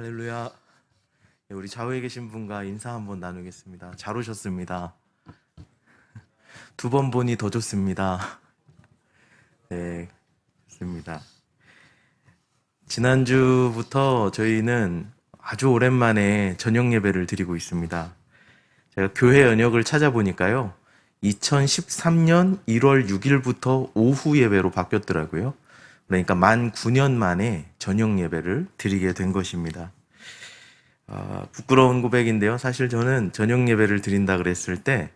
할렐루야. 네, 우리 좌우에 계신 분과 인사 한번 나누겠습니다. 잘 오셨습니다. 두 번 보니 더 좋습니다. 네, 좋습니다. 지난주부터 저희는 아주 오랜만에 저녁 예배를 드리고 있습니다. 제가 교회 연역을 찾아보니까요, 2013년 1월 6일부터 오후 예배로 바뀌었더라고요. 그러니까 만 9년 만에 저녁 예배를 드리게 된 것입니다. 부끄러운 고백인데요. 사실 저는 저녁 예배를 드린다 그랬을 때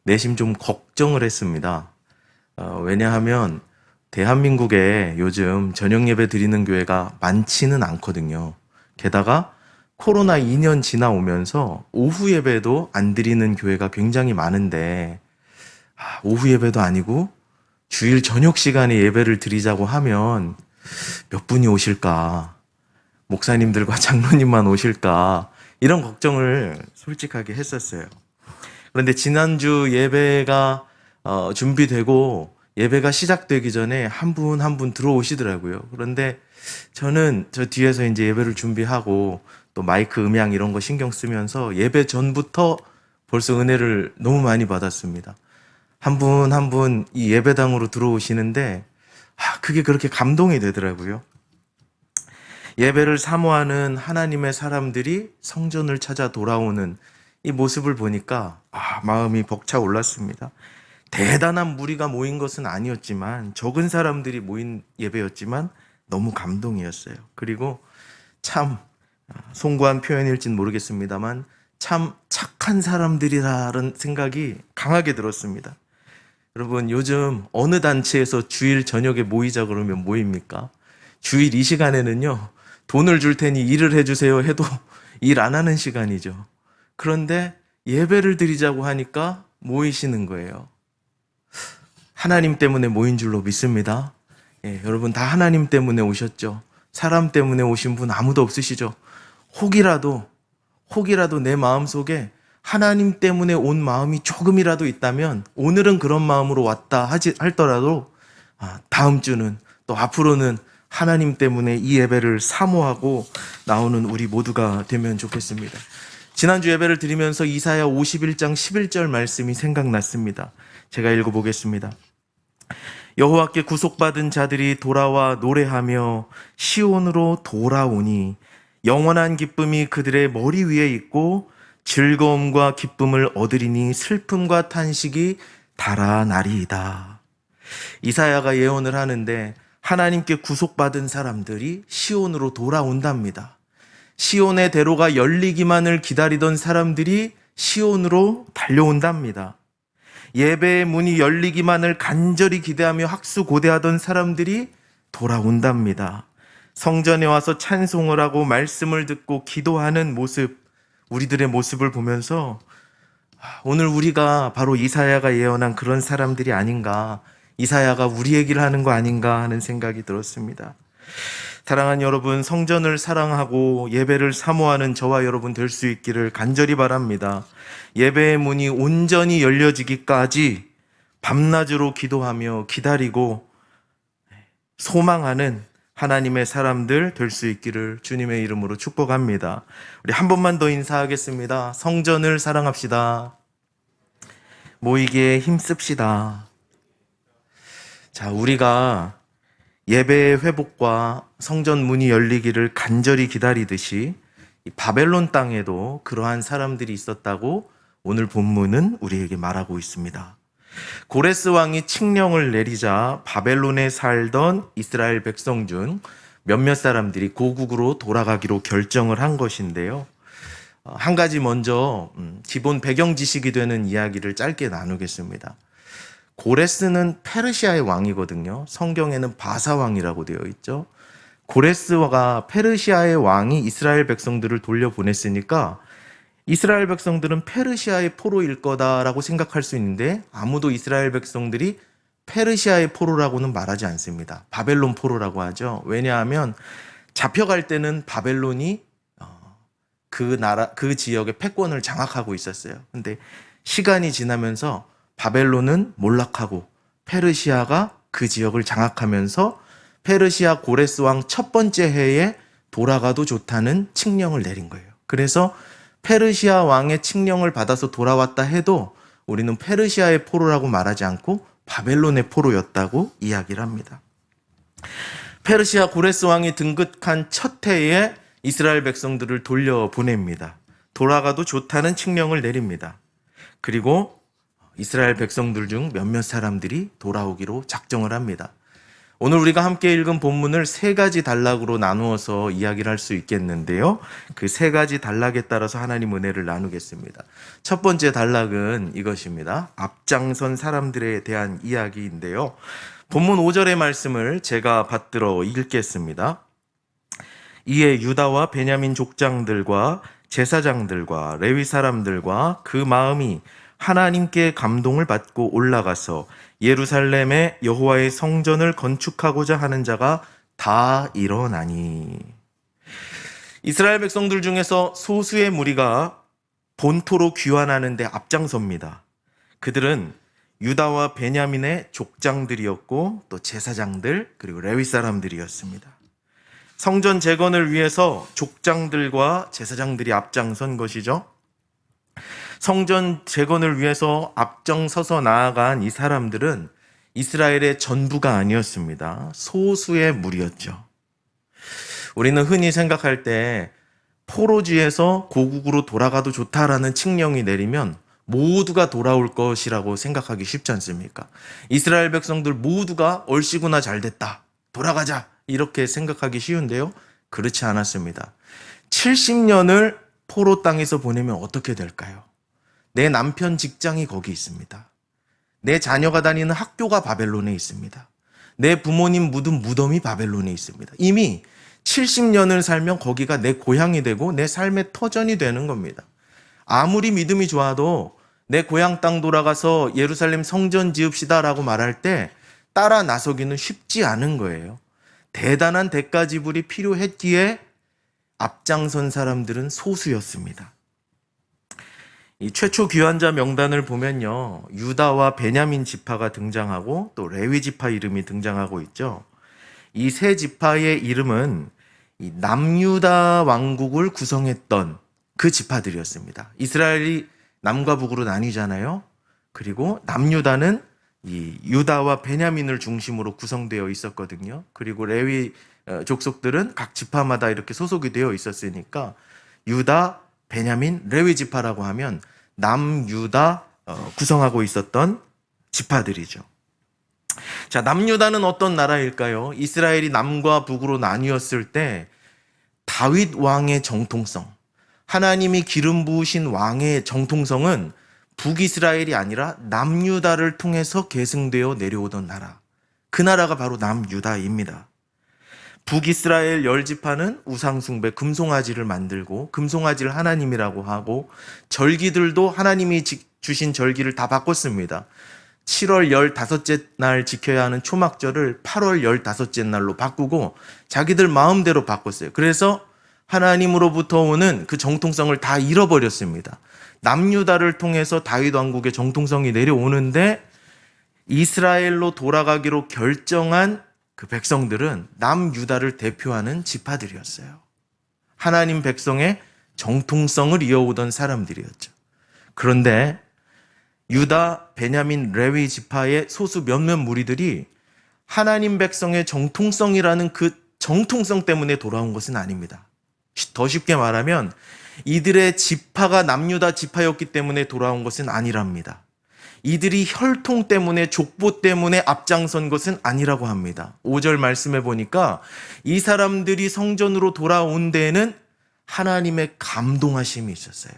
내심 좀 걱정을 했습니다. 왜냐하면 대한민국에 요즘 저녁 예배 드리는 교회가 많지는 않거든요. 게다가 코로나 2년 지나오면서 오후 예배도 안 드리는 교회가 굉장히 많은데, 오후 예배도 아니고 주일 저녁 시간에 예배를 드리자고 하면 몇 분이 오실까? 목사님들과 장로님만 오실까? 이런 걱정을 솔직하게 했었어요. 그런데 지난주 예배가 준비되고 예배가 시작되기 전에 한 분 한 분 들어오시더라고요. 그런데 저는 저 뒤에서 이제 예배를 준비하고 또 마이크 음향 이런 거 신경 쓰면서 예배 전부터 벌써 은혜를 너무 많이 받았습니다. 한 분 한 분 이 예배당으로 들어오시는데 그게 그렇게 감동이 되더라고요. 예배를 사모하는 하나님의 사람들이 성전을 찾아 돌아오는 이 모습을 보니까 마음이 벅차올랐습니다. 대단한 무리가 모인 것은 아니었지만, 적은 사람들이 모인 예배였지만 너무 감동이었어요. 그리고 참 송구한 표현일진 모르겠습니다만 참 착한 사람들이라는 생각이 강하게 들었습니다. 여러분, 요즘 어느 단체에서 주일 저녁에 모이자 그러면 모입니까? 주일 이 시간에는요, 돈을 줄 테니 일을 해주세요 해도 일 안 하는 시간이죠. 그런데 예배를 드리자고 하니까 모이시는 거예요. 하나님 때문에 모인 줄로 믿습니다. 여러분 다 하나님 때문에 오셨죠. 사람 때문에 오신 분 아무도 없으시죠. 혹이라도 내 마음속에 하나님 때문에 온 마음이 조금이라도 있다면, 오늘은 그런 마음으로 왔다 할더라도 다음 주는 또 앞으로는 하나님 때문에 이 예배를 사모하고 나오는 우리 모두가 되면 좋겠습니다. 지난주 예배를 드리면서 이사야 51장 11절 말씀이 생각났습니다. 제가 읽어보겠습니다. 여호와께 구속받은 자들이 돌아와 노래하며 시온으로 돌아오니 영원한 기쁨이 그들의 머리 위에 있고 즐거움과 기쁨을 얻으리니 슬픔과 탄식이 달아나리이다. 이사야가 예언을 하는데 하나님께 구속받은 사람들이 시온으로 돌아온답니다. 시온의 대로가 열리기만을 기다리던 사람들이 시온으로 달려온답니다. 예배의 문이 열리기만을 간절히 기대하며 학수고대하던 사람들이 돌아온답니다. 성전에 와서 찬송을 하고 말씀을 듣고 기도하는 모습, 우리들의 모습을 보면서 오늘 우리가 바로 이사야가 예언한 그런 사람들이 아닌가, 이사야가 우리 얘기를 하는 거 아닌가 하는 생각이 들었습니다. 사랑하는 여러분, 성전을 사랑하고 예배를 사모하는 저와 여러분 될 수 있기를 간절히 바랍니다. 예배의 문이 온전히 열려지기까지 밤낮으로 기도하며 기다리고 소망하는 하나님의 사람들 될 수 있기를 주님의 이름으로 축복합니다. 우리 한 번만 더 인사하겠습니다. 성전을 사랑합시다. 모이기에 힘씁시다. 자, 우리가 예배의 회복과 성전 문이 열리기를 간절히 기다리듯이 이 바벨론 땅에도 그러한 사람들이 있었다고 오늘 본문은 우리에게 말하고 있습니다. 고레스 왕이 칙령을 내리자 바벨론에 살던 이스라엘 백성 중 몇몇 사람들이 고국으로 돌아가기로 결정을 한 것인데요. 한 가지 먼저 기본 배경 지식이 되는 이야기를 짧게 나누겠습니다. 고레스는 페르시아의 왕이거든요. 성경에는 바사 왕이라고 되어 있죠. 고레스가 페르시아의 왕이 이스라엘 백성들을 돌려보냈으니까 이스라엘 백성들은 페르시아의 포로일 거다라고 생각할 수 있는데, 아무도 이스라엘 백성들이 페르시아의 포로라고는 말하지 않습니다. 바벨론 포로라고 하죠. 왜냐하면 잡혀갈 때는 바벨론이 그 지역의 패권을 장악하고 있었어요. 근데 시간이 지나면서 바벨론은 몰락하고 페르시아가 그 지역을 장악하면서 페르시아 고레스 왕 첫 번째 해에 돌아가도 좋다는 칙령을 내린 거예요. 그래서 페르시아 왕의 칙령을 받아서 돌아왔다 해도 우리는 페르시아의 포로라고 말하지 않고 바벨론의 포로였다고 이야기를 합니다. 페르시아 고레스 왕이 등극한 첫 해에 이스라엘 백성들을 돌려보냅니다. 돌아가도 좋다는 칙령을 내립니다. 그리고 이스라엘 백성들 중 몇몇 사람들이 돌아오기로 작정을 합니다. 오늘 우리가 함께 읽은 본문을 세 가지 단락으로 나누어서 이야기를 할 수 있겠는데요. 그 세 가지 단락에 따라서 하나님 은혜를 나누겠습니다. 첫 번째 단락은 이것입니다. 앞장선 사람들에 대한 이야기인데요. 본문 5절의 말씀을 제가 받들어 읽겠습니다. 이에 유다와 베냐민 족장들과 제사장들과 레위 사람들과 그 마음이 하나님께 감동을 받고 올라가서 예루살렘에 여호와의 성전을 건축하고자 하는 자가 다 일어나니. 이스라엘 백성들 중에서 소수의 무리가 본토로 귀환하는 데 앞장섭니다. 그들은 유다와 베냐민의 족장들이었고 또 제사장들 그리고 레위 사람들이었습니다. 성전 재건을 위해서 족장들과 제사장들이 앞장선 것이죠. 성전 재건을 위해서 앞장서서 나아간 이 사람들은 이스라엘의 전부가 아니었습니다. 소수의 무리였죠. 우리는 흔히 생각할 때 포로지에서 고국으로 돌아가도 좋다라는 칙령이 내리면 모두가 돌아올 것이라고 생각하기 쉽지 않습니까? 이스라엘 백성들 모두가 얼씨구나 잘됐다, 돌아가자, 이렇게 생각하기 쉬운데요. 그렇지 않았습니다. 70년을 포로 땅에서 보내면 어떻게 될까요? 내 남편 직장이 거기 있습니다. 내 자녀가 다니는 학교가 바벨론에 있습니다. 내 부모님 묻은 무덤이 바벨론에 있습니다. 이미 70년을 살면 거기가 내 고향이 되고 내 삶의 터전이 되는 겁니다. 아무리 믿음이 좋아도 내 고향 땅 돌아가서 예루살렘 성전 지읍시다라고 말할 때 따라 나서기는 쉽지 않은 거예요. 대단한 대가 지불이 필요했기에 앞장선 사람들은 소수였습니다. 이 최초 귀환자 명단을 보면요, 유다와 베냐민 지파가 등장하고 또 레위 지파 이름이 등장하고 있죠. 이 세 지파의 이름은 이 남유다 왕국을 구성했던 그 지파들이었습니다. 이스라엘이 남과 북으로 나뉘잖아요. 그리고 남유다는 이 유다와 베냐민을 중심으로 구성되어 있었거든요. 그리고 레위 족속들은 각 지파마다 이렇게 소속이 되어 있었으니까 유다, 베냐민, 레위 지파라고 하면 남유다 구성하고 있었던 지파들이죠. 자, 남유다는 어떤 나라일까요? 이스라엘이 남과 북으로 나뉘었을 때 다윗 왕의 정통성, 하나님이 기름 부으신 왕의 정통성은 북이스라엘이 아니라 남유다를 통해서 계승되어 내려오던 나라. 그 나라가 바로 남유다입니다. 북이스라엘 10지파는 우상숭배, 금송아지를 만들고 금송아지를 하나님이라고 하고 절기들도 하나님이 주신 절기를 다 바꿨습니다. 7월 15째 날 지켜야 하는 초막절을 8월 15째 날로 바꾸고 자기들 마음대로 바꿨어요. 그래서 하나님으로부터 오는 그 정통성을 다 잃어버렸습니다. 남유다를 통해서 다윗 왕국의 정통성이 내려오는데 이스라엘로 돌아가기로 결정한 그 백성들은 남유다를 대표하는 지파들이었어요. 하나님 백성의 정통성을 이어오던 사람들이었죠. 그런데 유다, 베냐민, 레위 지파의 소수 몇몇 무리들이 하나님 백성의 정통성이라는 그 정통성 때문에 돌아온 것은 아닙니다. 더 쉽게 말하면 이들의 지파가 남유다 지파였기 때문에 돌아온 것은 아니랍니다. 이들이 혈통 때문에, 족보 때문에 앞장선 것은 아니라고 합니다. 5절 말씀해 보니까 이 사람들이 성전으로 돌아온 데에는 하나님의 감동하심이 있었어요.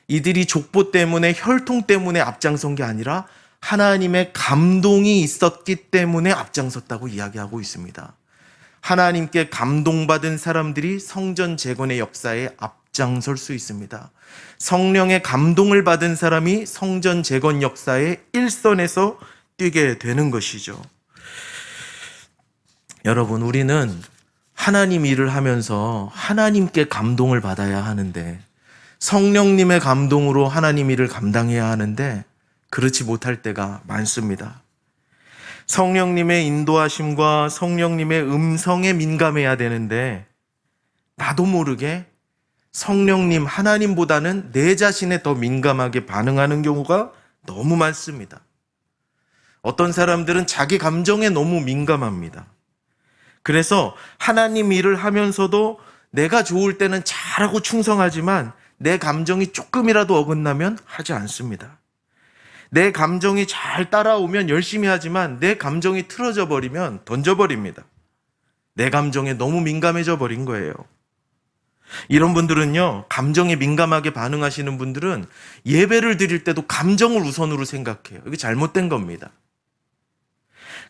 이들이 족보 때문에, 혈통 때문에 앞장선 게 아니라 하나님의 감동이 있었기 때문에 앞장섰다고 이야기하고 있습니다. 하나님께 감동받은 사람들이 성전 재건의 역사에 앞장설 수 있습니다. 성령의 감동을 받은 사람이 성전 재건 역사의 일선에서 뛰게 되는 것이죠. 여러분, 우리는 하나님 일을 하면서 하나님께 감동을 받아야 하는데, 성령님의 감동으로 하나님 일을 감당해야 하는데 그렇지 못할 때가 많습니다. 성령님의 인도하심과 성령님의 음성에 민감해야 되는데 나도 모르게 성령님 하나님보다는 내 자신에 더 민감하게 반응하는 경우가 너무 많습니다. 어떤 사람들은 자기 감정에 너무 민감합니다. 그래서 하나님 일을 하면서도 내가 좋을 때는 잘하고 충성하지만 내 감정이 조금이라도 어긋나면 하지 않습니다. 내 감정이 잘 따라오면 열심히 하지만 내 감정이 틀어져 버리면 던져버립니다. 내 감정에 너무 민감해져 버린 거예요. 이런 분들은요, 감정에 민감하게 반응하시는 분들은 예배를 드릴 때도 감정을 우선으로 생각해요. 이게 잘못된 겁니다.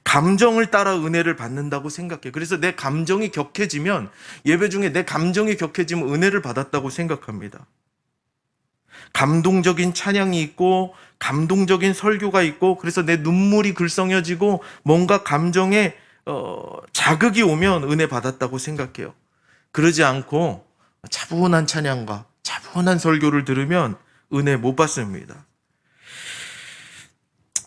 감정을 따라 은혜를 받는다고 생각해요. 그래서 내 감정이 격해지면, 예배 중에 내 감정이 격해지면 은혜를 받았다고 생각합니다. 감동적인 찬양이 있고 감동적인 설교가 있고 그래서 내 눈물이 글썽여지고 뭔가 감정에 자극이 오면 은혜 받았다고 생각해요. 그러지 않고 차분한 찬양과 차분한 설교를 들으면 은혜 못 받습니다.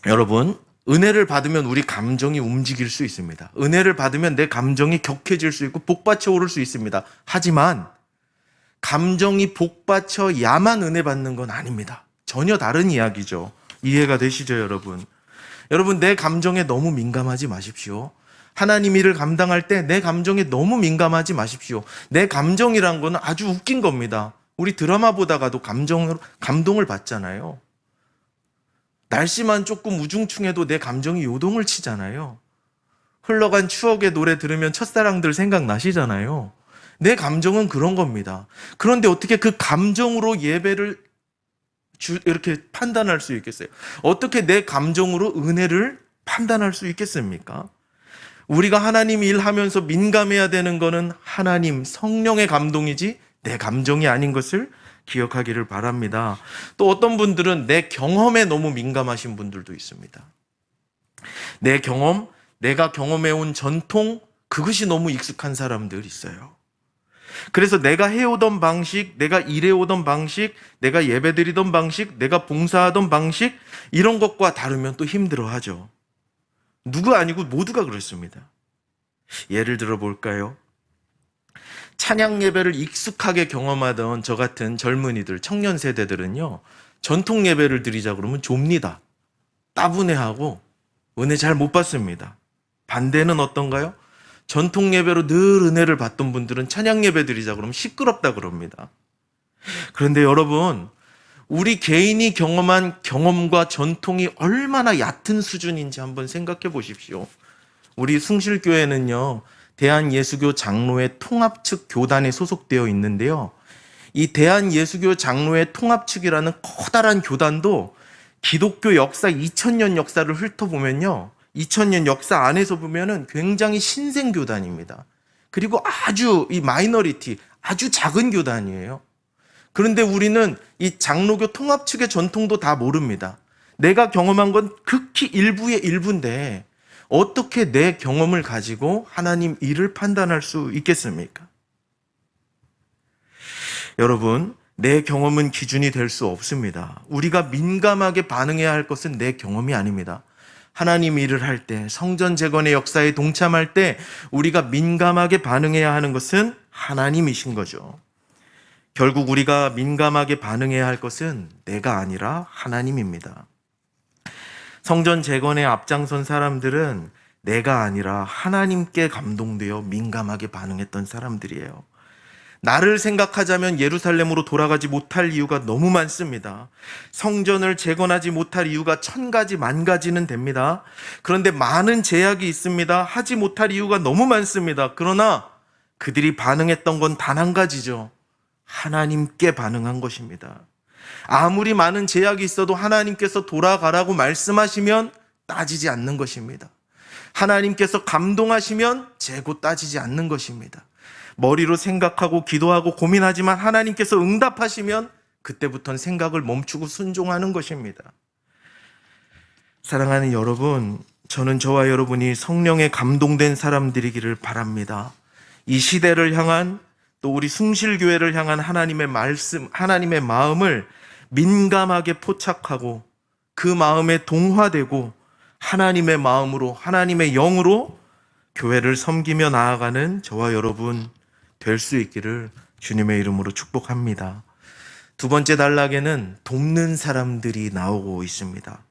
여러분, 은혜를 받으면 우리 감정이 움직일 수 있습니다. 은혜를 받으면 내 감정이 격해질 수 있고 복받쳐 오를 수 있습니다. 하지만 감정이 복받쳐야만 은혜 받는 건 아닙니다. 전혀 다른 이야기죠. 이해가 되시죠, 여러분? 여러분, 내 감정에 너무 민감하지 마십시오. 하나님 일을 감당할 때 내 감정에 너무 민감하지 마십시오. 내 감정이란 거는 아주 웃긴 겁니다. 우리 드라마 보다가도 감동을 받잖아요. 날씨만 조금 우중충해도 내 감정이 요동을 치잖아요. 흘러간 추억의 노래 들으면 첫사랑들 생각나시잖아요. 내 감정은 그런 겁니다. 그런데 어떻게 그 감정으로 예배를 이렇게 판단할 수 있겠어요? 어떻게 내 감정으로 은혜를 판단할 수 있겠습니까? 우리가 하나님 일하면서 민감해야 되는 거는 하나님 성령의 감동이지 내 감정이 아닌 것을 기억하기를 바랍니다. 또 어떤 분들은 내 경험에 너무 민감하신 분들도 있습니다. 내 경험, 내가 경험해온 전통, 그것이 너무 익숙한 사람들 있어요. 그래서 내가 해오던 방식, 내가 일해오던 방식, 내가 예배드리던 방식, 내가 봉사하던 방식, 이런 것과 다르면 또 힘들어하죠. 누구 아니고 모두가 그렇습니다. 예를 들어 볼까요? 찬양 예배를 익숙하게 경험하던 저 같은 젊은이들, 청년 세대들은요, 전통 예배를 드리자 그러면 좁니다. 따분해하고 은혜 잘 못 받습니다. 반대는 어떤가요? 전통 예배로 늘 은혜를 받던 분들은 찬양 예배 드리자 그러면 시끄럽다 그럽니다. 그런데 여러분, 우리 개인이 경험한 경험과 전통이 얼마나 얕은 수준인지 한번 생각해 보십시오. 우리 숭실교회는요, 대한예수교 장로회 통합측 교단에 소속되어 있는데요. 이 대한예수교 장로회 통합측이라는 커다란 교단도 기독교 역사 2000년 역사를 훑어보면요, 2000년 역사 안에서 보면은 굉장히 신생 교단입니다. 그리고 아주 이 마이너리티, 아주 작은 교단이에요. 그런데 우리는 이 장로교 통합 측의 전통도 다 모릅니다. 내가 경험한 건 극히 일부의 일부인데 어떻게 내 경험을 가지고 하나님 일을 판단할 수 있겠습니까? 여러분, 내 경험은 기준이 될 수 없습니다. 우리가 민감하게 반응해야 할 것은 내 경험이 아닙니다. 하나님 일을 할 때, 성전 재건의 역사에 동참할 때 우리가 민감하게 반응해야 하는 것은 하나님이신 거죠. 결국 우리가 민감하게 반응해야 할 것은 내가 아니라 하나님입니다. 성전 재건에 앞장선 사람들은 내가 아니라 하나님께 감동되어 민감하게 반응했던 사람들이에요. 나를 생각하자면 예루살렘으로 돌아가지 못할 이유가 너무 많습니다. 성전을 재건하지 못할 이유가 1000가지, 10,000가지는 됩니다. 그런데 많은 제약이 있습니다. 하지 못할 이유가 너무 많습니다. 그러나 그들이 반응했던 건 단 한 가지죠. 하나님께 반응한 것입니다. 아무리 많은 제약이 있어도 하나님께서 돌아가라고 말씀하시면 따지지 않는 것입니다. 하나님께서 감동하시면 재고 따지지 않는 것입니다. 머리로 생각하고 기도하고 고민하지만 하나님께서 응답하시면 그때부터는 생각을 멈추고 순종하는 것입니다. 사랑하는 여러분, 저는 저와 여러분이 성령에 감동된 사람들이기를 바랍니다. 이 시대를 향한, 또 우리 숭실교회를 향한 하나님의 말씀, 하나님의 마음을 민감하게 포착하고 그 마음에 동화되고 하나님의 마음으로, 하나님의 영으로 교회를 섬기며 나아가는 저와 여러분 될 수 있기를 주님의 이름으로 축복합니다. 두 번째 단락에는 돕는 사람들이 나오고 있습니다.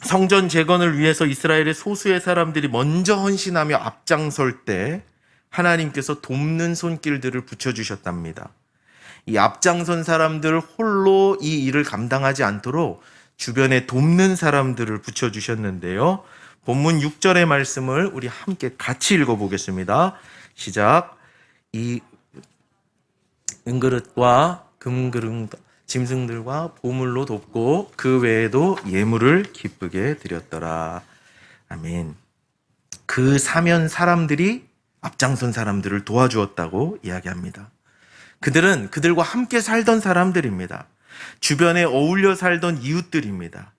성전 재건을 위해서 이스라엘의 소수의 사람들이 먼저 헌신하며 앞장설 때 하나님께서 돕는 손길들을 붙여주셨답니다. 이 앞장선 사람들 홀로 이 일을 감당하지 않도록 주변에 돕는 사람들을 붙여주셨는데요. 본문 6절의 말씀을 우리 함께 같이 읽어보겠습니다. 시작. 이 은그릇과 금그릇 짐승들과 보물로 돕고 그 외에도 예물을 기쁘게 드렸더라. 아멘. 그 사면 사람들이 앞장선 사람들을 도와주었다고 이야기합니다. 그들은 그들과 함께 살던 사람들입니다. 주변에 어울려 살던 이웃들입니다.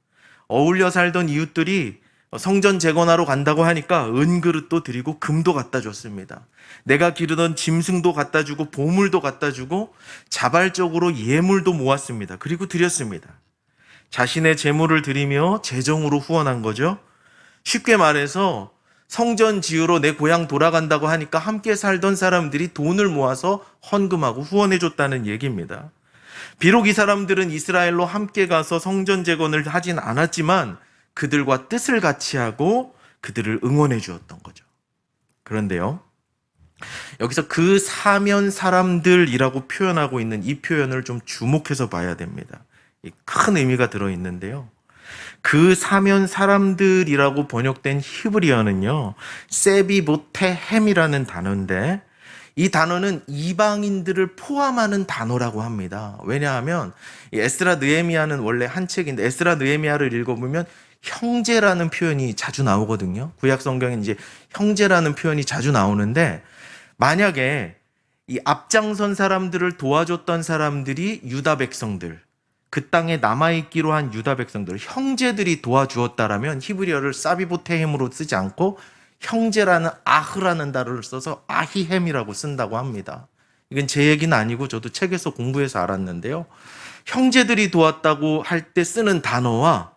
어울려 살던 이웃들이 성전 재건하러 간다고 하니까 은그릇도 드리고 금도 갖다 줬습니다. 내가 기르던 짐승도 갖다 주고 보물도 갖다 주고 자발적으로 예물도 모았습니다. 그리고 드렸습니다. 자신의 재물을 드리며 재정으로 후원한 거죠. 쉽게 말해서 성전 지으러 내 고향 돌아간다고 하니까 함께 살던 사람들이 돈을 모아서 헌금하고 후원해 줬다는 얘기입니다. 비록 이 사람들은 이스라엘로 함께 가서 성전 재건을 하진 않았지만 그들과 뜻을 같이 하고 그들을 응원해 주었던 거죠. 그런데요, 여기서 그 사면 사람들이라고 표현하고 있는 이 표현을 좀 주목해서 봐야 됩니다. 큰 의미가 들어있는데요. 그 사면 사람들이라고 번역된 히브리어는요, 세비보테햄이라는 단어인데 이 단어는 이방인들을 포함하는 단어라고 합니다. 왜냐하면 에스라 느헤미야는 원래 한 책인데 에스라 느헤미야를 읽어보면 형제라는 표현이 자주 나오거든요. 구약 성경에 이제 형제라는 표현이 자주 나오는데 만약에 이 앞장선 사람들을 도와줬던 사람들이 유다 백성들, 그 땅에 남아있기로 한 유다 백성들, 형제들이 도와주었다라면 히브리어를 사비보테햄으로 쓰지 않고 형제라는 아흐라는 단어를 써서 아히햄이라고 쓴다고 합니다. 이건 제 얘기는 아니고 저도 책에서 공부해서 알았는데요. 형제들이 도왔다고 할 때 쓰는 단어와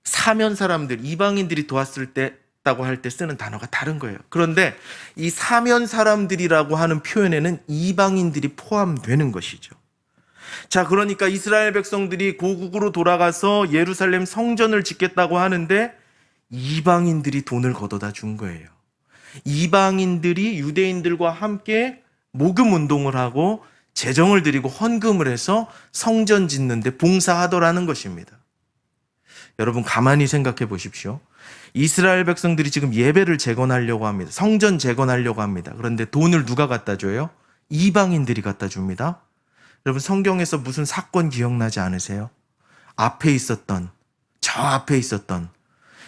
사면 사람들, 이방인들이 도왔을 때다고 할 때 쓰는 단어가 다른 거예요. 그런데 이 사면 사람들이라고 하는 표현에는 이방인들이 포함되는 것이죠. 자, 그러니까 이스라엘 백성들이 고국으로 돌아가서 예루살렘 성전을 짓겠다고 하는데 이방인들이 돈을 걷어다 준 거예요. 이방인들이 유대인들과 함께 모금 운동을 하고 재정을 드리고 헌금을 해서 성전 짓는데 봉사하더라는 것입니다. 여러분 가만히 생각해 보십시오. 이스라엘 백성들이 지금 예배를 재건하려고 합니다. 성전 재건하려고 합니다. 그런데 돈을 누가 갖다 줘요? 이방인들이 갖다 줍니다. 여러분 성경에서 무슨 사건 기억나지 않으세요? 앞에 있었던, 저 앞에 있었던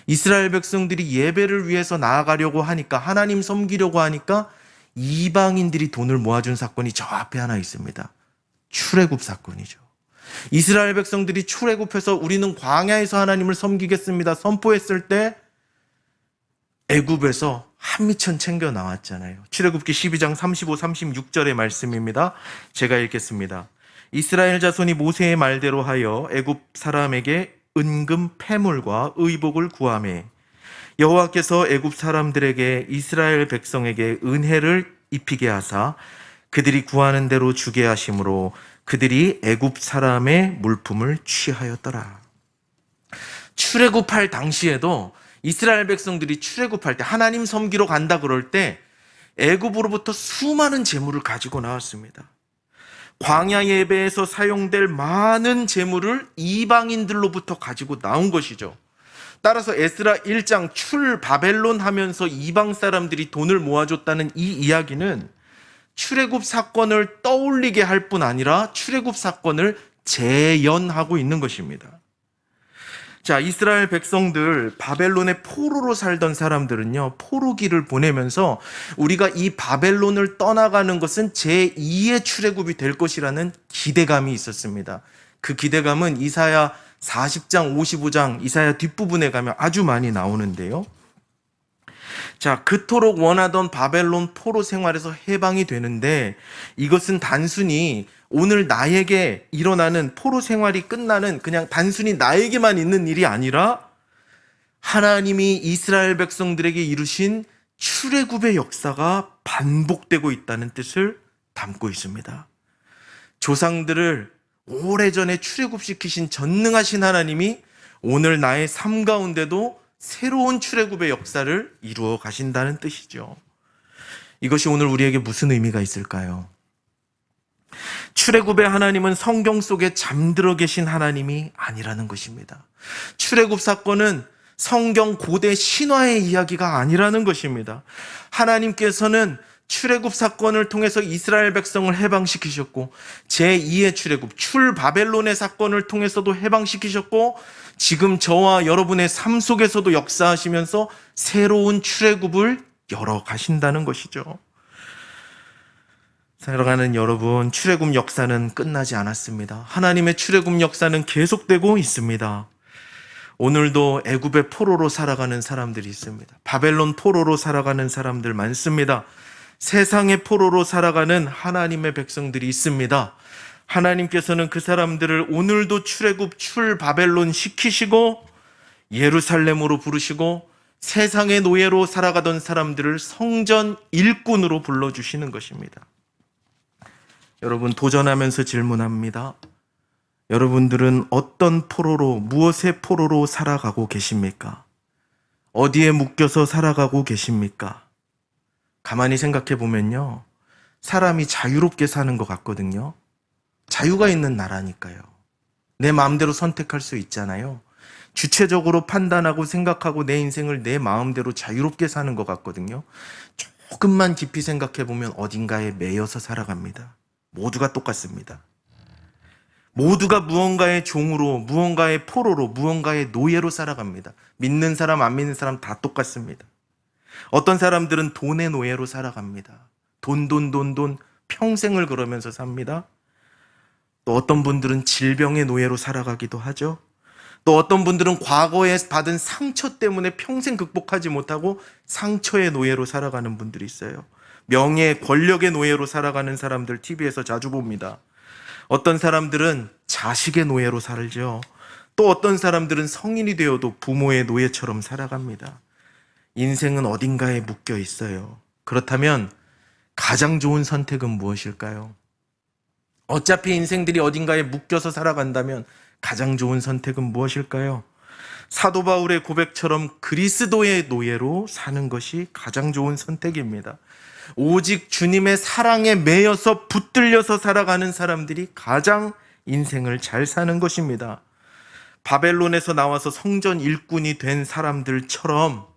이스라엘 백성들이 예배를 위해서 나아가려고 하니까, 하나님 섬기려고 하니까 이방인들이 돈을 모아준 사건이 저 앞에 하나 있습니다. 출애굽 사건이죠. 이스라엘 백성들이 출애굽해서 우리는 광야에서 하나님을 섬기겠습니다 선포했을 때 애굽에서 한미천 챙겨 나왔잖아요. 출애굽기 12장 35, 36절의 말씀입니다. 제가 읽겠습니다. 이스라엘 자손이 모세의 말대로 하여 애굽 사람에게 은금 패물과 의복을 구하매 여호와께서 애굽 사람들에게 이스라엘 백성에게 은혜를 입히게 하사 그들이 구하는 대로 주게 하심으로 그들이 애굽 사람의 물품을 취하였더라. 출애굽할 당시에도 이스라엘 백성들이 출애굽할 때 하나님 섬기러 간다 그럴 때 애굽으로부터 수많은 재물을 가지고 나왔습니다. 광야 예배에서 사용될 많은 재물을 이방인들로부터 가지고 나온 것이죠. 따라서 에스라 1장 출 바벨론 하면서 이방 사람들이 돈을 모아줬다는 이 이야기는 출애굽 사건을 떠올리게 할 뿐 아니라 출애굽 사건을 재연하고 있는 것입니다. 자, 이스라엘 백성들, 바벨론의 포로로 살던 사람들은요, 포로기를 보내면서 우리가 이 바벨론을 떠나가는 것은 제2의 출애굽이 될 것이라는 기대감이 있었습니다. 그 기대감은 이사야 40장, 55장, 이사야 뒷부분에 가면 아주 많이 나오는데요. 자, 그토록 원하던 바벨론 포로 생활에서 해방이 되는데 이것은 단순히 오늘 나에게 일어나는 포로 생활이 끝나는 그냥 단순히 나에게만 있는 일이 아니라 하나님이 이스라엘 백성들에게 이루신 출애굽의 역사가 반복되고 있다는 뜻을 담고 있습니다. 조상들을 오래전에 출애굽시키신 전능하신 하나님이 오늘 나의 삶 가운데도 새로운 출애굽의 역사를 이루어 가신다는 뜻이죠. 이것이 오늘 우리에게 무슨 의미가 있을까요? 출애굽의 하나님은 성경 속에 잠들어 계신 하나님이 아니라는 것입니다. 출애굽 사건은 성경 고대 신화의 이야기가 아니라는 것입니다. 하나님께서는 출애굽 사건을 통해서 이스라엘 백성을 해방시키셨고, 제2의 출애굽 출바벨론의 사건을 통해서도 해방시키셨고, 지금 저와 여러분의 삶 속에서도 역사하시면서 새로운 출애굽을 열어 가신다는 것이죠. 사랑하는 여러분, 출애굽 역사는 끝나지 않았습니다. 하나님의 출애굽 역사는 계속되고 있습니다. 오늘도 애굽의 포로로 살아가는 사람들이 있습니다. 바벨론 포로로 살아가는 사람들 많습니다. 세상의 포로로 살아가는 하나님의 백성들이 있습니다. 하나님께서는 그 사람들을 오늘도 출애굽 출바벨론 시키시고 예루살렘으로 부르시고 세상의 노예로 살아가던 사람들을 성전 일꾼으로 불러주시는 것입니다. 여러분, 도전하면서 질문합니다. 여러분들은 어떤 포로로, 무엇의 포로로 살아가고 계십니까? 어디에 묶여서 살아가고 계십니까? 가만히 생각해 보면요, 사람이 자유롭게 사는 것 같거든요. 자유가 있는 나라니까요. 내 마음대로 선택할 수 있잖아요. 주체적으로 판단하고 생각하고 내 인생을 내 마음대로 자유롭게 사는 것 같거든요. 조금만 깊이 생각해 보면 어딘가에 매여서 살아갑니다. 모두가 똑같습니다. 모두가 무언가의 종으로, 무언가의 포로로, 무언가의 노예로 살아갑니다. 믿는 사람, 안 믿는 사람 다 똑같습니다. 어떤 사람들은 돈의 노예로 살아갑니다. 돈 평생을 그러면서 삽니다. 또 어떤 분들은 질병의 노예로 살아가기도 하죠. 또 어떤 분들은 과거에 받은 상처 때문에 평생 극복하지 못하고 상처의 노예로 살아가는 분들이 있어요. 명예, 권력의 노예로 살아가는 사람들 TV에서 자주 봅니다. 어떤 사람들은 자식의 노예로 살죠. 또 어떤 사람들은 성인이 되어도 부모의 노예처럼 살아갑니다. 인생은 어딘가에 묶여 있어요. 그렇다면 가장 좋은 선택은 무엇일까요? 어차피 인생들이 어딘가에 묶여서 살아간다면 가장 좋은 선택은 무엇일까요? 사도 바울의 고백처럼 그리스도의 노예로 사는 것이 가장 좋은 선택입니다. 오직 주님의 사랑에 매여서 붙들려서 살아가는 사람들이 가장 인생을 잘 사는 것입니다. 바벨론에서 나와서 성전 일꾼이 된 사람들처럼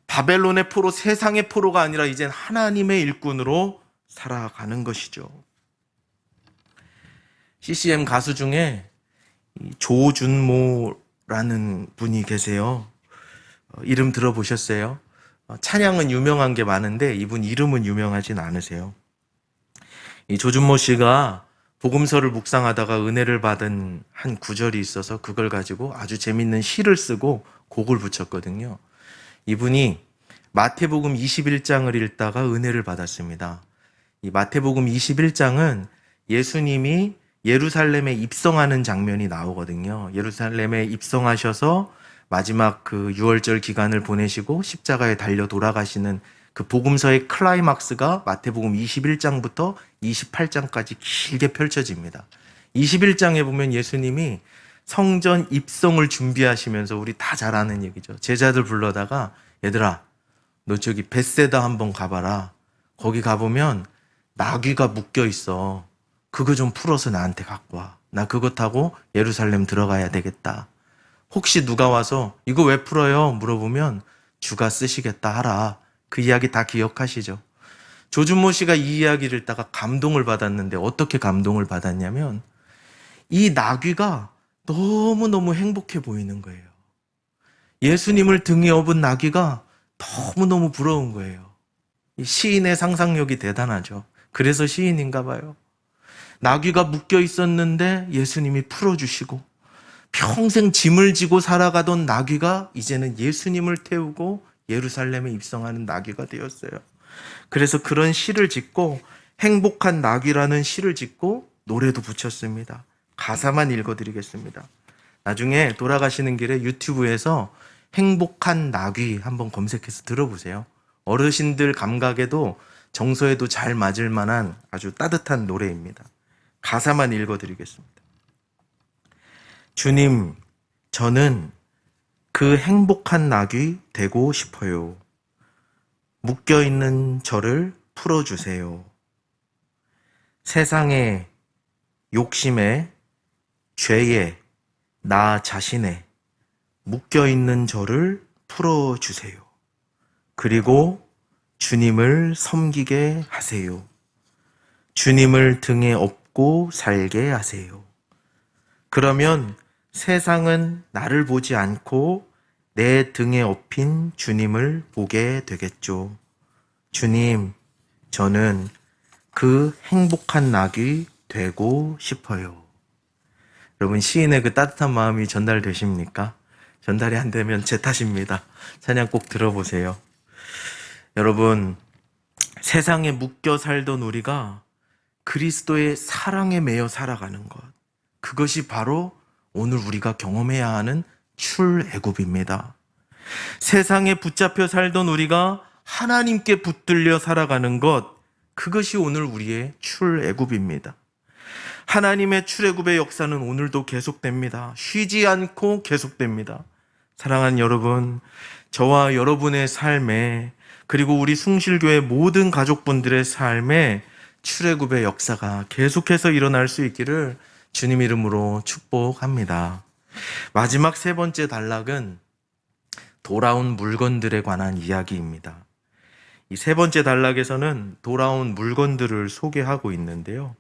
바벨론의 포로, 세상의 포로가 아니라 이젠 하나님의 일꾼으로 살아가는 것이죠. CCM 가수 중에 조준모라는 분이 계세요. 이름 들어보셨어요? 찬양은 유명한 게 많은데 이분 이름은 유명하진 않으세요. 이 조준모 씨가 복음서를 묵상하다가 은혜를 받은 한 구절이 있어서 그걸 가지고 아주 재밌는 시를 쓰고 곡을 붙였거든요. 이분이 마태복음 21장을 읽다가 은혜를 받았습니다. 이 마태복음 21장은 예수님이 예루살렘에 입성하는 장면이 나오거든요. 예루살렘에 입성하셔서 마지막 그 유월절 기간을 보내시고 십자가에 달려 돌아가시는 그 복음서의 클라이막스가 마태복음 21장부터 28장까지 길게 펼쳐집니다. 21장에 보면 예수님이 성전 입성을 준비하시면서 우리 다 잘 아는 얘기죠. 제자들 불러다가 얘들아, 너 저기 벳세다 한번 가봐라. 거기 가보면 나귀가 묶여 있어. 그거 좀 풀어서 나한테 갖고 와. 나 그거 타고 예루살렘 들어가야 되겠다. 혹시 누가 와서 이거 왜 풀어요? 물어보면 주가 쓰시겠다 하라. 그 이야기 다 기억하시죠? 조준모 씨가 이 이야기를 읽다가 감동을 받았는데 어떻게 감동을 받았냐면 이 나귀가 너무너무 행복해 보이는 거예요. 예수님을 등에 업은 나귀가 너무너무 부러운 거예요. 이 시인의 상상력이 대단하죠. 그래서 시인인가 봐요. 나귀가 묶여 있었는데 예수님이 풀어주시고 평생 짐을 지고 살아가던 나귀가 이제는 예수님을 태우고 예루살렘에 입성하는 나귀가 되었어요. 그래서 그런 시를 짓고 행복한 나귀라는 시를 짓고 노래도 붙였습니다. 가사만 읽어드리겠습니다. 나중에 돌아가시는 길에 유튜브에서 행복한 나귀 한번 검색해서 들어보세요. 어르신들 감각에도 정서에도 잘 맞을 만한 아주 따뜻한 노래입니다. 가사만 읽어드리겠습니다. 주님, 저는 그 행복한 낙이 되고 싶어요. 묶여있는 저를 풀어주세요. 세상의 욕심에, 죄에, 나 자신에 묶여있는 저를 풀어주세요. 그리고 주님을 섬기게 하세요. 주님을 등에 업고 살게 하세요. 그러면 세상은 나를 보지 않고 내 등에 업힌 주님을 보게 되겠죠. 주님, 저는 그 행복한 낙이 되고 싶어요. 여러분, 시인의 그 따뜻한 마음이 전달되십니까? 전달이 안 되면 제 탓입니다. 찬양 꼭 들어보세요. 여러분, 세상에 묶여 살던 우리가 그리스도의 사랑에 매여 살아가는 것, 그것이 바로 오늘 우리가 경험해야 하는 출애굽입니다. 세상에 붙잡혀 살던 우리가 하나님께 붙들려 살아가는 것, 그것이 오늘 우리의 출애굽입니다. 하나님의 출애굽의 역사는 오늘도 계속됩니다. 쉬지 않고 계속됩니다. 사랑하는 여러분, 저와 여러분의 삶에, 그리고 우리 숭실교회 모든 가족분들의 삶에 출애굽의 역사가 계속해서 일어날 수 있기를 주님 이름으로 축복합니다. 마지막 세 번째 단락은 돌아온 물건들에 관한 이야기입니다. 이 세 번째 단락에서는 돌아온 물건들을 소개하고 있는데요.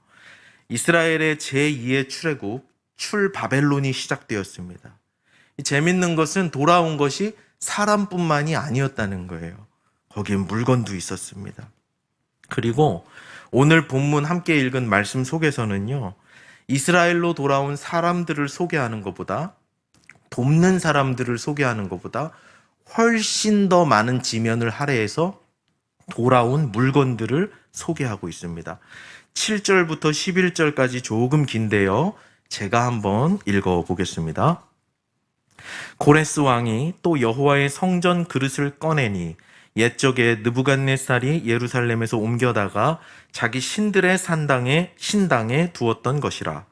이스라엘의 제2의 출애굽, 출바벨론이 시작되었습니다. 재밌는 것은 돌아온 것이 사람뿐만이 아니었다는 거예요. 거기에 물건도 있었습니다. 그리고 오늘 본문 함께 읽은 말씀 속에서는요, 이스라엘로 돌아온 사람들을 소개하는 것보다, 돕는 사람들을 소개하는 것보다 훨씬 더 많은 지면을 할애해서 돌아온 물건들을 소개하고 있습니다. 7절부터 11절까지 조금 긴데요, 제가 한번 읽어보겠습니다. 고레스 왕이 또 여호와의 성전 그릇을 꺼내니 옛적에 느부갓네살이 예루살렘에서 옮겨다가 자기 신들의 신당에 두었던 것이라.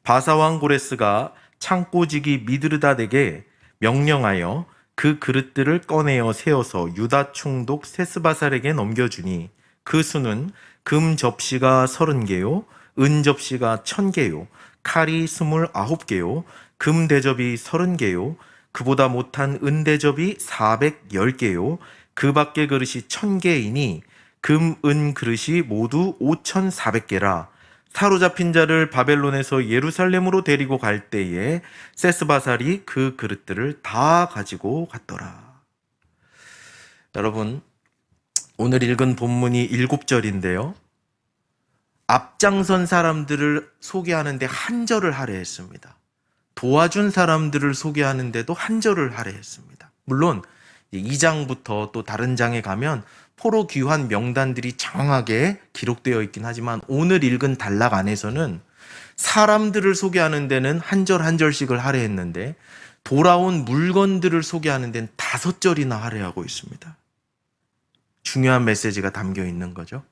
바사왕 고레스가 창고지기 미드르닷에게 명령하여 그 그릇들을 꺼내어 세워서 유다 총독 세스바살에게 넘겨주니 그 수는 금 접시가 30개요, 은 접시가 1000개요, 칼이 29개요, 금 대접이 30개요, 그보다 못한 은 대접이 410개요, 그 밖의 그릇이 1000개이니 금, 은 그릇이 모두 5400개라. 사로잡힌 자를 바벨론에서 예루살렘으로 데리고 갈 때에 세스바살이 그 그릇들을 다 가지고 갔더라. 여러분, 오늘 읽은 본문이 7절인데요. 앞장선 사람들을 소개하는데 한 절을 할애했습니다. 도와준 사람들을 소개하는데도 한 절을 할애했습니다. 물론 2장부터 또 다른 장에 가면 포로 귀환 명단들이 장황하게 기록되어 있긴 하지만 오늘 읽은 단락 안에서는 사람들을 소개하는 데는 한 절 한 절씩을 할애했는데 돌아온 물건들을 소개하는 데는 5절이나 할애하고 있습니다. 중요한 메시지가 담겨 있는 거죠.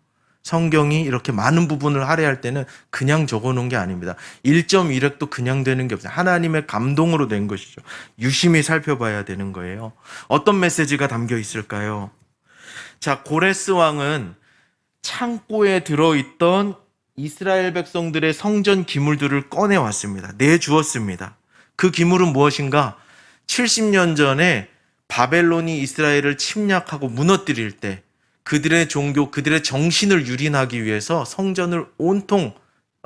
성경이 이렇게 많은 부분을 할애할 때는 그냥 적어놓은 게 아닙니다. 1.1획도 그냥 되는 게 없어요. 하나님의 감동으로 된 것이죠. 유심히 살펴봐야 되는 거예요. 어떤 메시지가 담겨 있을까요? 자, 고레스 왕은 창고에 들어있던 이스라엘 백성들의 성전 기물들을 꺼내왔습니다. 내주었습니다. 그 기물은 무엇인가? 70년 전에 바벨론이 이스라엘을 침략하고 무너뜨릴 때 그들의 종교, 그들의 정신을 유린하기 위해서 성전을 온통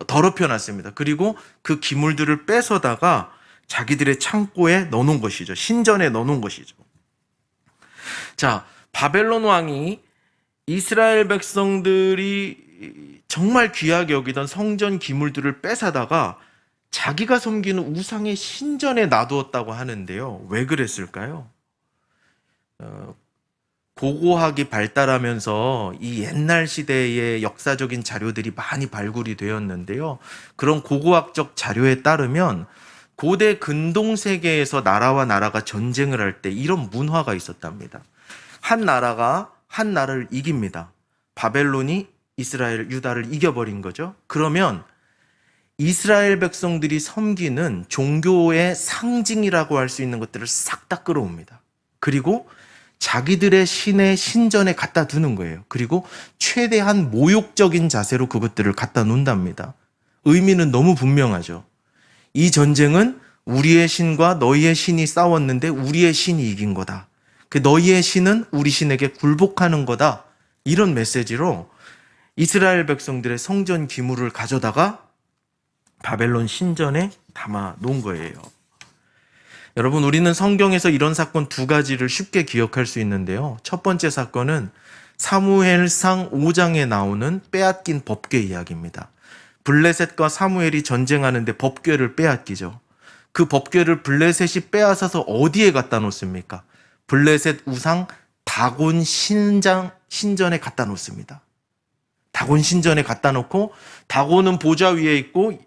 더럽혀 놨습니다. 그리고 그 기물들을 뺏어다가 자기들의 창고에 넣어놓은 것이죠. 신전에 넣어놓은 것이죠. 자, 바벨론 왕이 이스라엘 백성들이 정말 귀하게 여기던 성전 기물들을 뺏어다가 자기가 섬기는 우상의 신전에 놔두었다고 하는데요. 왜 그랬을까요? 고고학이 발달하면서 이 옛날 시대의 역사적인 자료들이 많이 발굴이 되었는데요. 그런 고고학적 자료에 따르면 고대 근동세계에서 나라와 나라가 전쟁을 할 때 이런 문화가 있었답니다. 한 나라가 한 나라를 이깁니다. 바벨론이 이스라엘, 유다를 이겨버린 거죠. 그러면 이스라엘 백성들이 섬기는 종교의 상징이라고 할 수 있는 것들을 싹 다 끌어옵니다. 그리고 자기들의 신의 신전에 갖다 두는 거예요. 그리고 최대한 모욕적인 자세로 그것들을 갖다 놓는답니다. 의미는 너무 분명하죠. 이 전쟁은 우리의 신과 너희의 신이 싸웠는데 우리의 신이 이긴 거다. 그 너희의 신은 우리 신에게 굴복하는 거다. 이런 메시지로 이스라엘 백성들의 성전 기물을 가져다가 바벨론 신전에 담아 놓은 거예요. 여러분, 우리는 성경에서 이런 사건 두 가지를 쉽게 기억할 수 있는데요. 첫 번째 사건은 사무엘상 5장에 나오는 빼앗긴 법궤 이야기입니다. 블레셋과 사무엘이 전쟁하는데 법궤를 빼앗기죠. 그 법궤를 블레셋이 빼앗아서 어디에 갖다 놓습니까? 블레셋 우상 다곤 신전에 갖다 놓습니다. 다곤 신전에 갖다 놓고 다곤은 보좌 위에 있고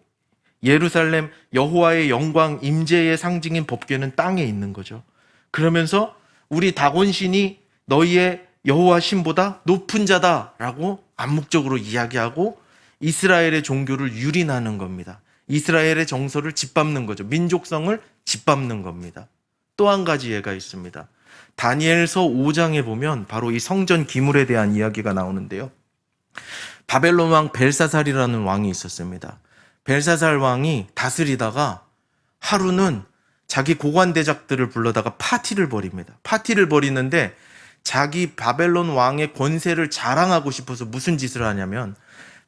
예루살렘 여호와의 영광 임재의 상징인 법궤는 땅에 있는 거죠. 그러면서 우리 다곤 신이 너희의 여호와 신보다 높은 자다라고 암묵적으로 이야기하고 이스라엘의 종교를 유린하는 겁니다. 이스라엘의 정서를 짓밟는 거죠. 민족성을 짓밟는 겁니다. 또 한 가지 예가 있습니다. 다니엘서 5장에 보면 바로 이 성전 기물에 대한 이야기가 나오는데요. 바벨론 왕 벨사살이라는 왕이 있었습니다. 벨사살 왕이 다스리다가 하루는 자기 고관대작들을 불러다가 파티를 벌입니다. 파티를 벌이는데 자기 바벨론 왕의 권세를 자랑하고 싶어서 무슨 짓을 하냐면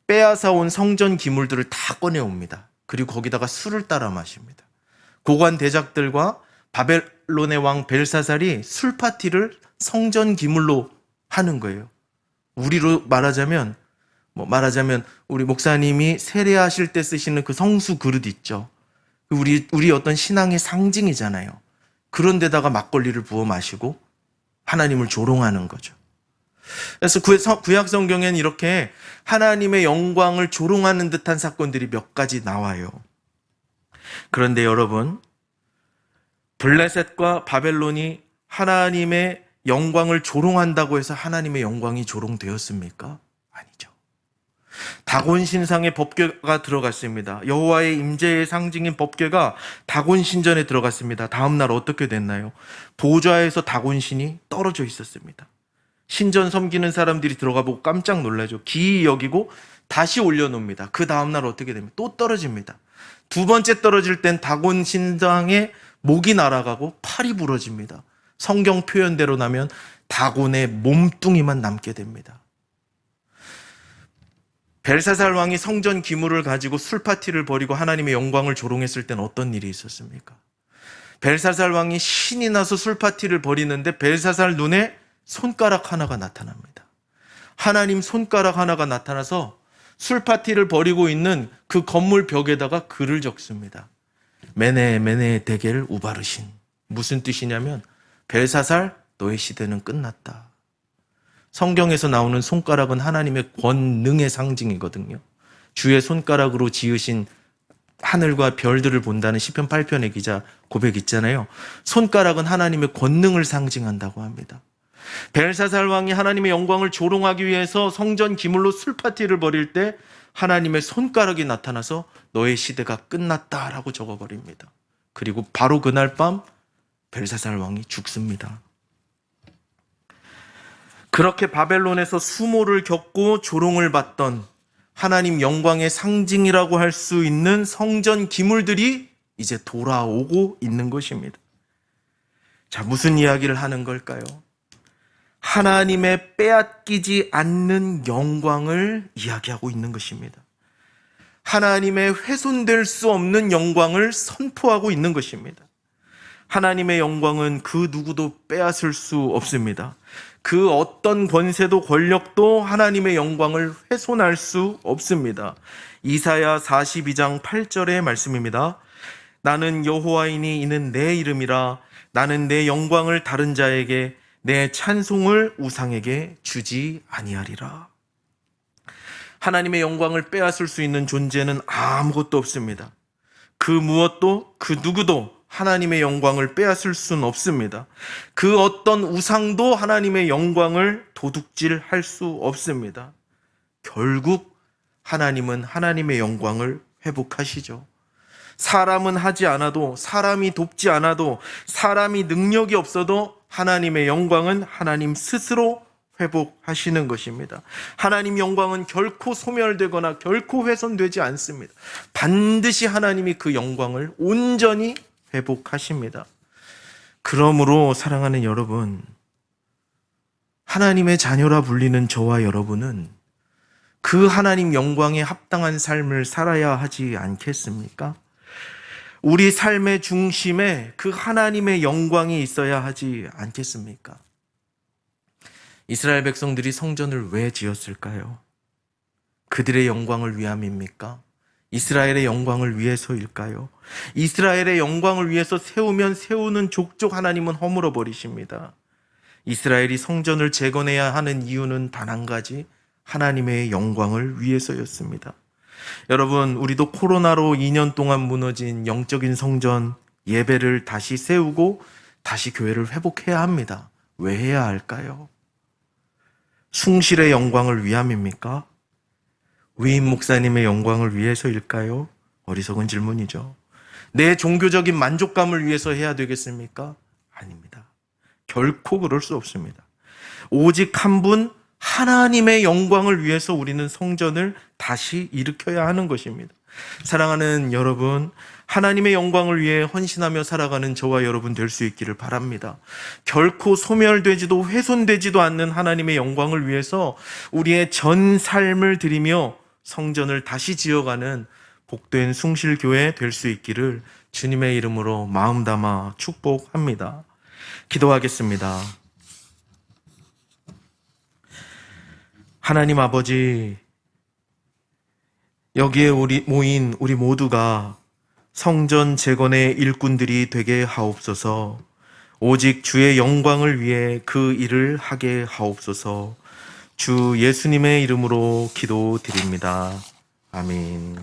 빼앗아 온 성전 기물들을 다 꺼내옵니다. 그리고 거기다가 술을 따라 마십니다. 고관대작들과 바벨론의 왕 벨사살이 술 파티를 성전 기물로 하는 거예요. 우리로 말하자면 우리 목사님이 세례하실 때 쓰시는 그 성수 그릇 있죠. 우리 어떤 신앙의 상징이잖아요. 그런 데다가 막걸리를 부어 마시고 하나님을 조롱하는 거죠. 그래서 구약 성경에는 이렇게 하나님의 영광을 조롱하는 듯한 사건들이 몇 가지 나와요. 그런데 여러분, 블레셋과 바벨론이 하나님의 영광을 조롱한다고 해서 하나님의 영광이 조롱되었습니까? 아니죠. 다곤 신상의 법궤가 들어갔습니다. 여호와의 임재의 상징인 법궤가 다곤 신전에 들어갔습니다. 다음 날 어떻게 됐나요? 보좌에서 다곤 신이 떨어져 있었습니다. 신전 섬기는 사람들이 들어가 보고 깜짝 놀라죠. 기이 여기고 다시 올려놓습니다. 그 다음 날 어떻게 됩니까? 또 떨어집니다. 두 번째 떨어질 땐 다곤 신상의 목이 날아가고 팔이 부러집니다. 성경 표현대로 나면 다곤의 몸뚱이만 남게 됩니다. 벨사살 왕이 성전 기물을 가지고 술 파티를 벌이고 하나님의 영광을 조롱했을 땐 어떤 일이 있었습니까? 벨사살 왕이 신이 나서 술 파티를 벌이는데 벨사살 눈에 손가락 하나가 나타납니다. 하나님 손가락 하나가 나타나서 술 파티를 벌이고 있는 그 건물 벽에다가 글을 적습니다. 메네 메네 데겔 우바르신. 무슨 뜻이냐면 벨사살 너의 시대는 끝났다. 성경에서 나오는 손가락은 하나님의 권능의 상징이거든요. 주의 손가락으로 지으신 하늘과 별들을 본다는 시편 8편의 기자 고백 있잖아요. 손가락은 하나님의 권능을 상징한다고 합니다. 벨사살 왕이 하나님의 영광을 조롱하기 위해서 성전 기물로 술 파티를 벌일 때 하나님의 손가락이 나타나서 너의 시대가 끝났다라고 적어버립니다. 그리고 바로 그날 밤 벨사살 왕이 죽습니다. 그렇게 바벨론에서 수모를 겪고 조롱을 받던 하나님 영광의 상징이라고 할 수 있는 성전 기물들이 이제 돌아오고 있는 것입니다. 자, 무슨 이야기를 하는 걸까요? 하나님의 빼앗기지 않는 영광을 이야기하고 있는 것입니다. 하나님의 훼손될 수 없는 영광을 선포하고 있는 것입니다. 하나님의 영광은 그 누구도 빼앗을 수 없습니다. 그 어떤 권세도 권력도 하나님의 영광을 훼손할 수 없습니다. 이사야 42장 8절의 말씀입니다. 나는 여호와이니 이는 내 이름이라. 나는 내 영광을 다른 자에게 내 찬송을 우상에게 주지 아니하리라. 하나님의 영광을 빼앗을 수 있는 존재는 아무것도 없습니다. 그 무엇도 그 누구도 하나님의 영광을 빼앗을 수는 없습니다. 그 어떤 우상도 하나님의 영광을 도둑질할 수 없습니다. 결국 하나님은 하나님의 영광을 회복하시죠. 사람은 하지 않아도, 사람이 돕지 않아도, 사람이 능력이 없어도 하나님의 영광은 하나님 스스로 회복하시는 것입니다. 하나님 영광은 결코 소멸되거나 결코 훼손되지 않습니다. 반드시 하나님이 그 영광을 온전히 회복하십니다. 그러므로 사랑하는 여러분, 하나님의 자녀라 불리는 저와 여러분은 그 하나님 영광에 합당한 삶을 살아야 하지 않겠습니까? 우리 삶의 중심에 그 하나님의 영광이 있어야 하지 않겠습니까? 이스라엘 백성들이 성전을 왜 지었을까요? 그들의 영광을 위함입니까? 이스라엘의 영광을 위해서일까요? 이스라엘의 영광을 위해서 세우면 세우는 족족 하나님은 허물어 버리십니다. 이스라엘이 성전을 재건해야 하는 이유는 단 한 가지, 하나님의 영광을 위해서였습니다. 여러분, 우리도 코로나로 2년 동안 무너진 영적인 성전 예배를 다시 세우고 다시 교회를 회복해야 합니다. 왜 해야 할까요? 숭실의 영광을 위함입니까? 위임 목사님의 영광을 위해서일까요? 어리석은 질문이죠. 내 종교적인 만족감을 위해서 해야 되겠습니까? 아닙니다. 결코 그럴 수 없습니다. 오직 한 분 하나님의 영광을 위해서 우리는 성전을 다시 일으켜야 하는 것입니다. 사랑하는 여러분, 하나님의 영광을 위해 헌신하며 살아가는 저와 여러분 될 수 있기를 바랍니다. 결코 소멸되지도 훼손되지도 않는 하나님의 영광을 위해서 우리의 전 삶을 드리며 성전을 다시 지어가는 복된 숭실교회 될 수 있기를 주님의 이름으로 마음 담아 축복합니다. 기도하겠습니다. 하나님 아버지, 여기에 모인 우리 모두가 성전 재건의 일꾼들이 되게 하옵소서. 오직 주의 영광을 위해 그 일을 하게 하옵소서. 주 예수님의 이름으로 기도드립니다. 아멘.